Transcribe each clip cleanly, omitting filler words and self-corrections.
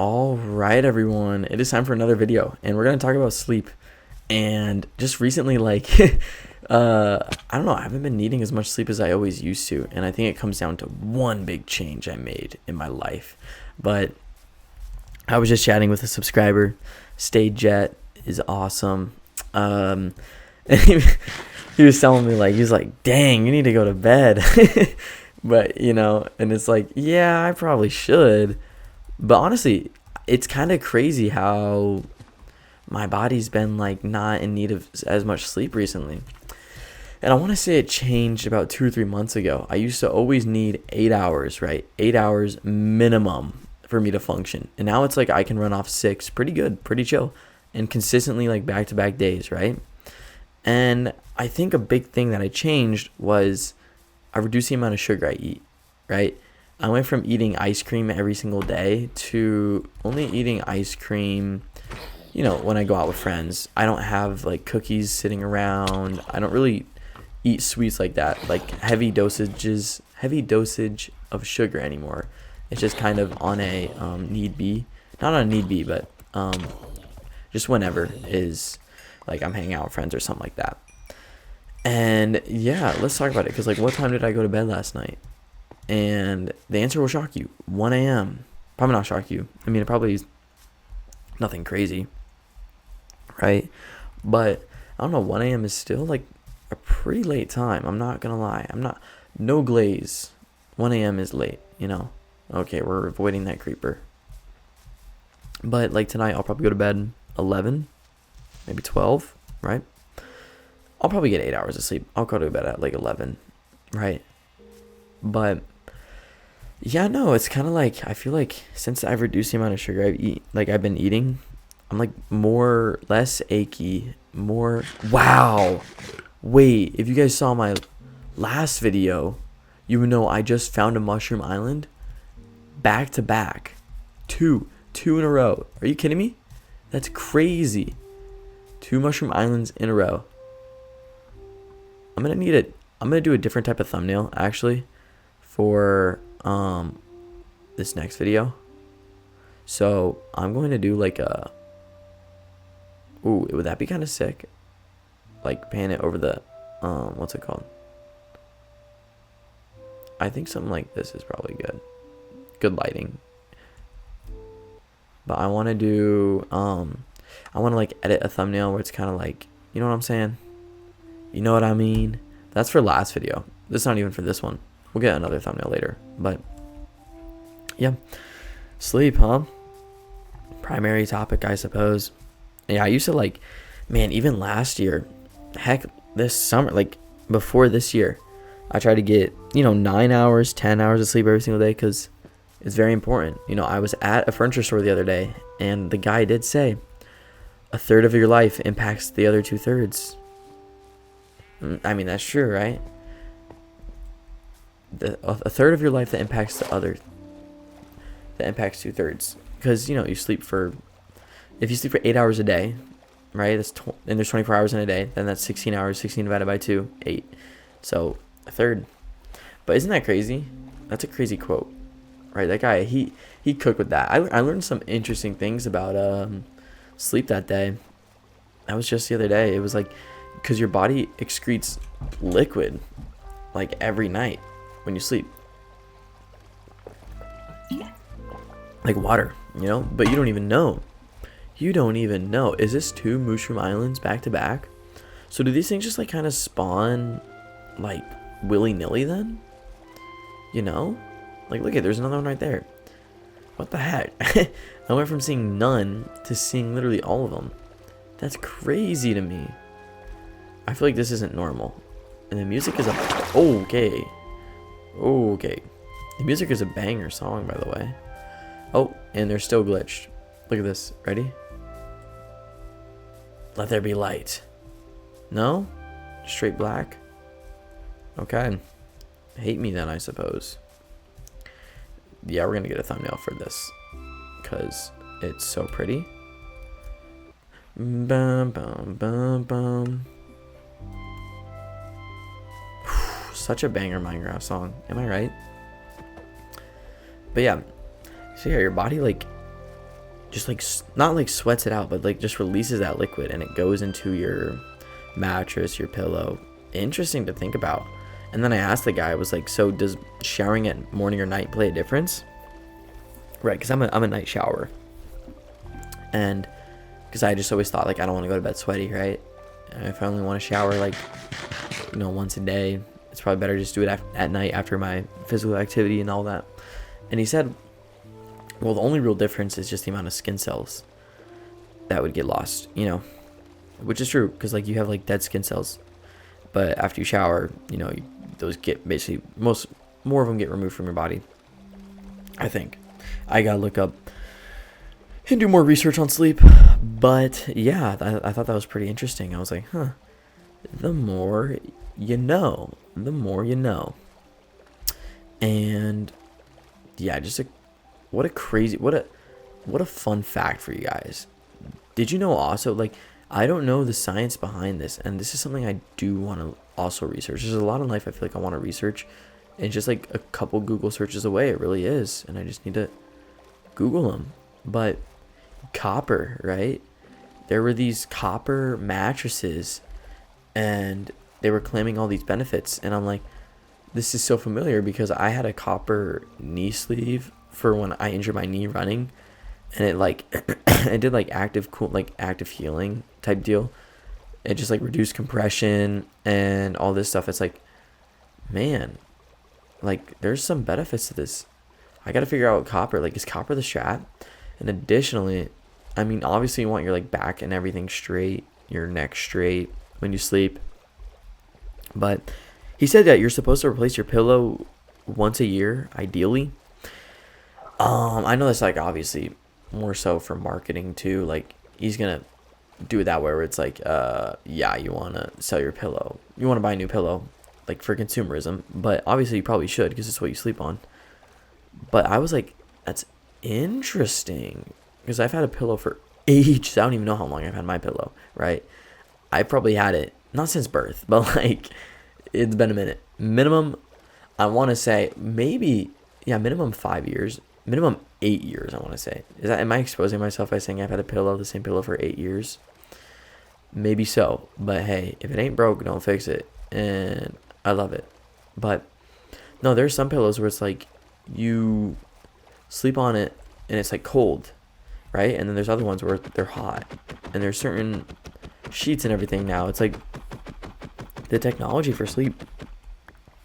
All right, everyone. It is time for another video, and we're gonna talk about sleep. And just recently, I don't know, I haven't been needing as much sleep as I always used to, and I think it comes down to one big change I made in my life. But I was just chatting with a subscriber. Stay Jet is awesome. And he was telling me he was like, "Dang, you need to go to bed." But and it's like, yeah, I probably should. But honestly, it's kind of crazy how my body's been not in need of as much sleep recently. And I want to say it changed about 2 or 3 months ago. I used to always need 8 hours, right? 8 hours minimum for me to function. And now it's I can run off 6 pretty good, pretty chill, and consistently back to back days, right? And I think a big thing that I changed was I reduced the amount of sugar I eat, right? I went from eating ice cream every single day to only eating ice cream, when I go out with friends. I don't have cookies sitting around. I don't really eat sweets like that, heavy dosage of sugar anymore. It's just kind of on a need be, not on a need be, but just whenever is I'm hanging out with friends or something like that. And yeah, let's talk about it, because what time did I go to bed last night? And the answer will shock you. 1 a.m. Probably not shock you. I mean, it probably is nothing crazy, right? But I don't know, 1 a.m. is still a pretty late time. I'm not gonna lie. No glaze. 1 a.m. is late, Okay, we're avoiding that creeper. But tonight, I'll probably go to bed 11, maybe 12, right? I'll probably get 8 hours of sleep. I'll go to bed at 11, right? But yeah, no, it's kind of I feel since I've reduced the amount of sugar I've been eating, I'm less achy, more. Wow. Wait, if you guys saw my last video, you would know I just found a mushroom island back to back. Two in a row. Are you kidding me? That's crazy. 2 mushroom islands in a row. I'm gonna do a different type of thumbnail actually for this next video. So I'm going to do ooh, would that be kind of sick? Pan it over the what's it called? I think something like this is probably good lighting. But I want to do I want to edit a thumbnail where it's kind of you know what I'm saying? You know what I mean? That's for last video. This is not even for this one. We'll get another thumbnail later. But yeah, sleep, huh? Primary topic, I suppose. Yeah, I used to man, even last year, heck, this summer, before this year, I tried to get 9 hours, 10 hours of sleep every single day, because it's very important. I was at a furniture store the other day, and the guy did say a third of your life impacts the other 2/3. I mean, that's true, right? A third of your life that impacts that impacts 2/3, because you sleep for, if you sleep for 8 hours a day, right? And there's 24 hours in a day, then that's 16 hours. 16 divided by 2, 8. So a third. But isn't that crazy? That's a crazy quote, right? That guy, he cooked with that. I learned some interesting things about sleep that day. That was just the other day. It was because your body excretes liquid every night when you sleep, water, but you don't even know. Is this 2 mushroom islands back to back? So do these things just kind of spawn willy-nilly then? Look at, there's another one right there. What the heck? I went from seeing none to seeing literally all of them. That's crazy to me. I feel this isn't normal. And the music is okay. The music is a banger song, by the way. Oh, and they're still glitched. Look at this. Ready? Let there be light. No? Straight black? Okay. Hate me then, I suppose. Yeah, we're gonna get a thumbnail for this, because it's so pretty. Bum, bum, bum, bum. Such a banger Minecraft song. Am I right? But yeah, so yeah, your body just like not like sweats it out, but like just releases that liquid and it goes into your mattress, your pillow. Interesting to think about. And then I asked the guy, I was like, so does showering at morning or night play a difference? Right, because I'm a night shower. And because I just always thought, like, I don't want to go to bed sweaty, right? And if I only want to shower, like, once a day, it's probably better just do it at night after my physical activity and all that. And he said, well, the only real difference is just the amount of skin cells that would get lost, which is true, because, like, you have, like, dead skin cells. But after you shower, those get basically, more of them get removed from your body, I think. I gotta look up and do more research on sleep. But yeah, I thought that was pretty interesting. I was like, the more you know. And yeah, what a fun fact for you guys. Did you know also, like, I don't know the science behind this, and this is something I do want to also research. There's a lot in life I feel like I want to research, and just like a couple Google searches away, it really is, and I just need to Google them. But copper, right? There were these copper mattresses, and they were claiming all these benefits, and I'm like, this is so familiar because I had a copper knee sleeve for when I injured my knee running, and it like it did like active healing type deal. It just like reduced compression and all this stuff. It's like, man, like there's some benefits to this. I got to figure out copper, like, is copper the strat? And additionally, I mean, obviously you want your like back and everything straight, your neck straight when you sleep. But he said that you're supposed to replace your pillow once a year, ideally. I know that's like obviously more so for marketing too. Like, he's gonna do it that way where it's like, yeah, you want to sell your pillow, you want to buy a new pillow, like for consumerism. But obviously you probably should, because it's what you sleep on. But I was like, that's interesting, because I've had a pillow for ages. I don't even know how long I've had my pillow, right? I probably had it not since birth, but like it's been a minute. Minimum, I want to say maybe, yeah, minimum 5 years, minimum 8 years. I want to say, am I exposing myself by saying I've had the same pillow for 8 years? Maybe so, but hey, if it ain't broke, don't fix it. And I love it. But no, there's some pillows where it's like you sleep on it and it's like cold, right? And then there's other ones where they're hot, and there's certain sheets and everything now. It's like the technology for sleep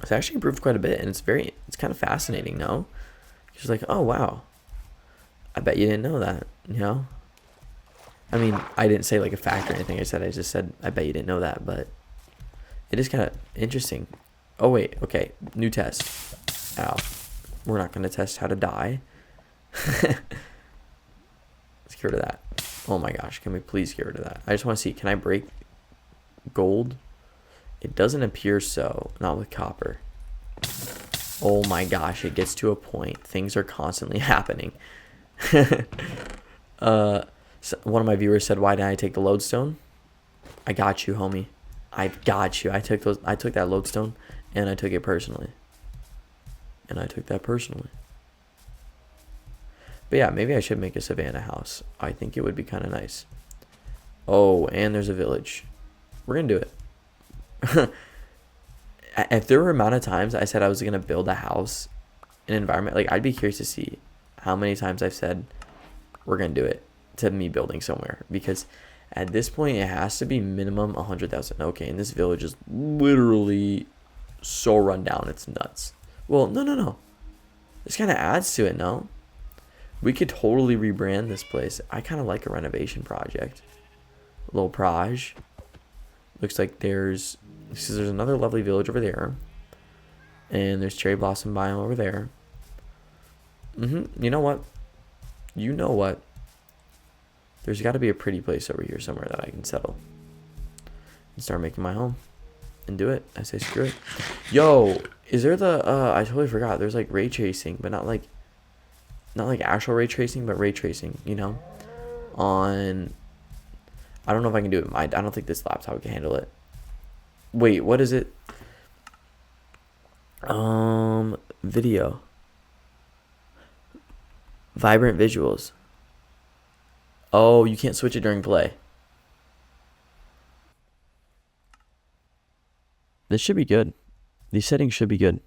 has actually improved quite a bit, and it's kind of fascinating. No, it's like, oh wow, I bet you didn't know that. I mean, I didn't say like a fact or anything. I just said I bet you didn't know that, but it is kind of interesting. Oh wait, okay, new test. Ow, we're not gonna test how to die. Let's get rid of that. Oh my gosh, can we please get rid of that? I just want to see, can I break gold? It doesn't appear so, not with copper. Oh my gosh, it gets to a point. Things are constantly happening. So one of my viewers said, why didn't I take the lodestone? I got you, homie. I got you. I took that lodestone, and I took it personally. But yeah, maybe I should make a Savannah house. I think it would be kind of nice. Oh, and there's a village. We're going to do it. If there were amount of times I said I was going to build a house, an environment, like, I'd be curious to see how many times I've said we're going to do it to me building somewhere. Because at this point, it has to be minimum 100,000. Okay, and this village is literally so run down. It's nuts. Well, no. This kind of adds to it, no? We could totally rebrand this place. I kind of like a renovation project. A little proj. Looks like there's another lovely village over there. And there's cherry blossom biome over there. You know what? There's got to be a pretty place over here somewhere that I can settle. And start making my home. And do it. I say screw it. Yo, is there I totally forgot. There's like ray tracing, but not like actual ray tracing, but ray tracing, on, I don't know if I can do it. I don't think this laptop can handle it. Wait, what is it? Video. Vibrant visuals. Oh, you can't switch it during play. This should be good. These settings should be good.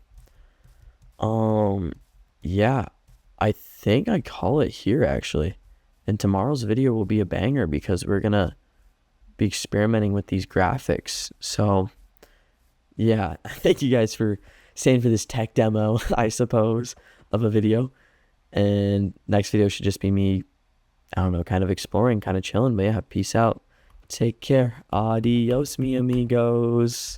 Um, yeah, I think I call it here actually. And tomorrow's video will be a banger because we're gonna be experimenting with these graphics. So yeah, thank you guys for staying for this tech demo, I suppose, of a video. And next video should just be me, I don't know, kind of exploring, kind of chilling. But yeah, peace out. Take care. Adios, mi amigos.